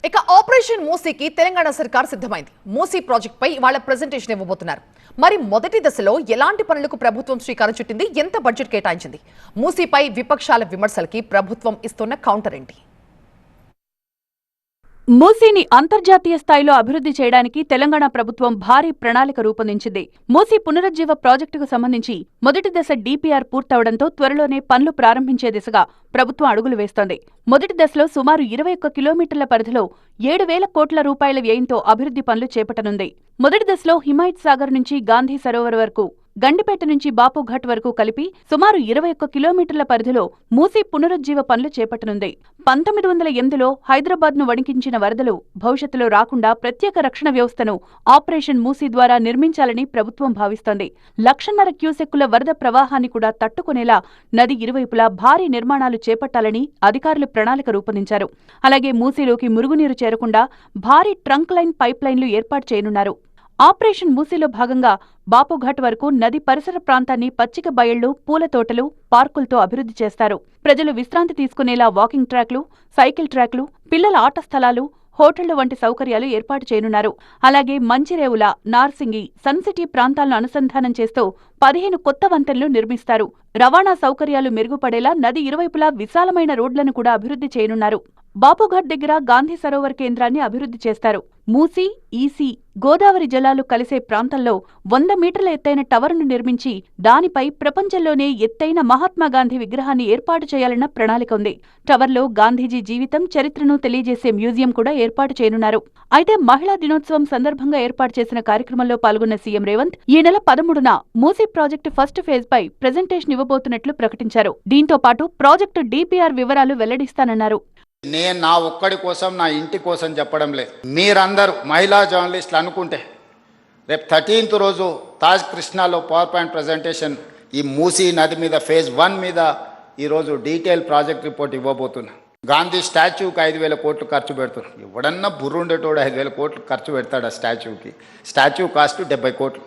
ఇక ఆపరేషన్ మూసీకి తెలంగాణ సర్కార్ సిద్ధమైంది. మూసీ ప్రాజెక్ట్ పై ఇవాళ ప్రెజెంటేషన్ ఇవ్వబోతున్నారు. మరి మొదటి దశలో ఎలాంటి పనులకు ప్రభుత్వం శ్రీకారం చుట్టింది, ఎంత బడ్జెట్ కేటాయించింది, మూసీపై విపక్షాల విమర్శలకి ప్రభుత్వం ఇస్తున్న కౌంటర్ ఏంటి? మూసీని అంతర్జాతీయ స్థాయిలో అభివృద్ధి చేయడానికి తెలంగాణ ప్రభుత్వం భారీ ప్రణాళిక రూపొందించింది. మూసీ పునరుజ్జీవ ప్రాజెక్టుకు సంబంధించి మొదటి దశ డీపీఆర్ పూర్తవడంతో త్వరలోనే పనులు ప్రారంభించే దిశగా ప్రభుత్వం అడుగులు వేస్తోంది. మొదటి దశలో సుమారు 21 కిలోమీటర్ల పరిధిలో 7,000 కోట్ల రూపాయల వ్యయంతో అభివృద్ధి పనులు చేపట్టనుంది. మొదటి దశలో హిమాయత్ సాగర్ నుంచి గాంధీ సరోవర్ వరకు, గండిపేట నుంచి బాపుఘాట్ వరకు కలిపి సుమారు 21 కిలోమీటర్ల పరిధిలో మూసీ పునరుజ్జీవ పనులు చేపట్టనుంది. 1908లో హైదరాబాద్ను వణికించిన వరదలు భవిష్యత్తులో రాకుండా ప్రత్యేక రక్షణ వ్యవస్థను ఆపరేషన్ మూసీ ద్వారా నిర్మించాలని ప్రభుత్వం భావిస్తోంది. 1,50,000 క్యూసెక్కుల వరద ప్రవాహాన్ని కూడా తట్టుకునేలా నది ఇరువైపులా భారీ నిర్మాణాలు చేపట్టాలని అధికారులు ప్రణాళిక రూపొందించారు. అలాగే మూసీలోకి మురుగునీరు చేరకుండా భారీ ట్రంక్ లైన్ పైప్ లైన్లు ఏర్పాటు చేయనున్నారు. ఆపరేషన్ మూసీలో భాగంగా బాపుఘాట్ వరకు నది పరిసర ప్రాంతాన్ని పచ్చిక బయళ్లు, పూల తోటలు, పార్కులతో అభివృద్ధి చేస్తారు. ప్రజలు విశ్రాంతి తీసుకునేలా వాకింగ్ ట్రాక్లు, సైకిల్ ట్రాక్లు, పిల్లల ఆట స్థలాలు, హోటళ్లు వంటి సౌకర్యాలు ఏర్పాటు చేయనున్నారు. అలాగే మంచిరేవుల, నార్సింగి, సన్సిటీ ప్రాంతాలను అనుసంధానం చేస్తూ 15 కొత్త వంతెనలు నిర్మిస్తారు. రవాణా సౌకర్యాలు మెరుగుపడేలా నది ఇరువైపులా విశాలమైన రోడ్లను కూడా అభివృద్ధి చేయనున్నారు. బాపుఘాట్ దగ్గర గాంధీ సరోవర్ కేంద్రాన్ని అభివృద్ధి చేస్తారు. మూసీ, ఈసీ, గోదావరి జలాలు కలిసే ప్రాంతంలో 100 మీటర్ల ఎత్తైన టవర్ను నిర్మించి దానిపై ప్రపంచంలోనే ఎత్తైన మహాత్మాగాంధీ విగ్రహాన్ని ఏర్పాటు చేయాలన్న ప్రణాళిక ఉంది. టవర్లో గాంధీజీ జీవితం, చరిత్రను తెలియజేసే మ్యూజియం కూడా ఏర్పాటు చేయనున్నారు. అయితే మహిళా దినోత్సవం సందర్భంగా ఏర్పాటు చేసిన కార్యక్రమంలో పాల్గొన్న సీఎం రేవంత్ ఈ నెల 13న మూసీ ప్రాజెక్టు ఫస్ట్ ఫేజ్ పై ప్రెజెంటేషన్ ఇవ్వబోతున్నట్లు ప్రకటించారు. దీంతో పాటు ప్రాజెక్టు డీపీఆర్ వివరాలు వెల్లడిస్తానన్నారు. నేను నా ఒక్కడి కోసం, నా ఇంటి కోసం చెప్పడం లేదు. మీరందరూ మహిళా జర్నలిస్టులు అనుకుంటే రేపు 13th రోజు తాజ్ కృష్ణాలో పవర్ పాయింట్ ప్రజెంటేషన్ ఈ మూసీ నది మీద ఫేజ్ 1 మీద ఈరోజు డీటెయిల్ ప్రాజెక్ట్ రిపోర్ట్ ఇవ్వబోతున్నా. గాంధీ స్టాచ్యూకి 5,000 కోట్లు ఖర్చు పెడుతున్నారు. ఎవడన్నా బుర్రుండేటోడు 5,000 కోట్లు ఖర్చు పెడతాడు ఆ స్టాచ్యూకి. స్టాచ్యూ కాస్ట్ 70 కోట్లు.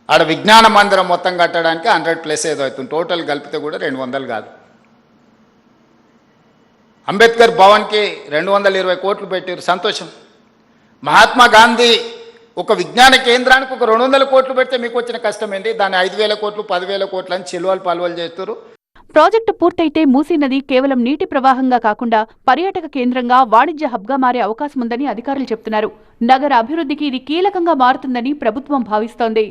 ఆడ విజ్ఞాన మందిరం మొత్తం కట్టడానికి 100+ ఏదో అవుతుంది. టోటల్ కలిపితే కూడా 200 కాదు. అంబేద్కర్ భవన్కి 220 కోట్లు పెట్టారు, సంతోషం. మహాత్మా గాంధీ ఒక విజ్ఞాన కేంద్రానికి ఒక 200 కోట్లు పెడితే మీకు వచ్చిన కష్టం ఏంటి? దాన్ని 5,000 కోట్లు 10,000 కోట్లు అని చిలువలు పలువలు చేస్తారు. ప్రాజెక్టు పూర్తయితే మూసీ నది కేవలం నీటి ప్రవాహంగా కాకుండా పర్యాటక కేంద్రంగా, వాణిజ్య హబ్గా మారే అవకాశముందని అధికారులు చెబుతున్నారు. నగర అభివృద్ధికి ఇది కీలకంగా మారుతుందని ప్రభుత్వం భావిస్తోంది.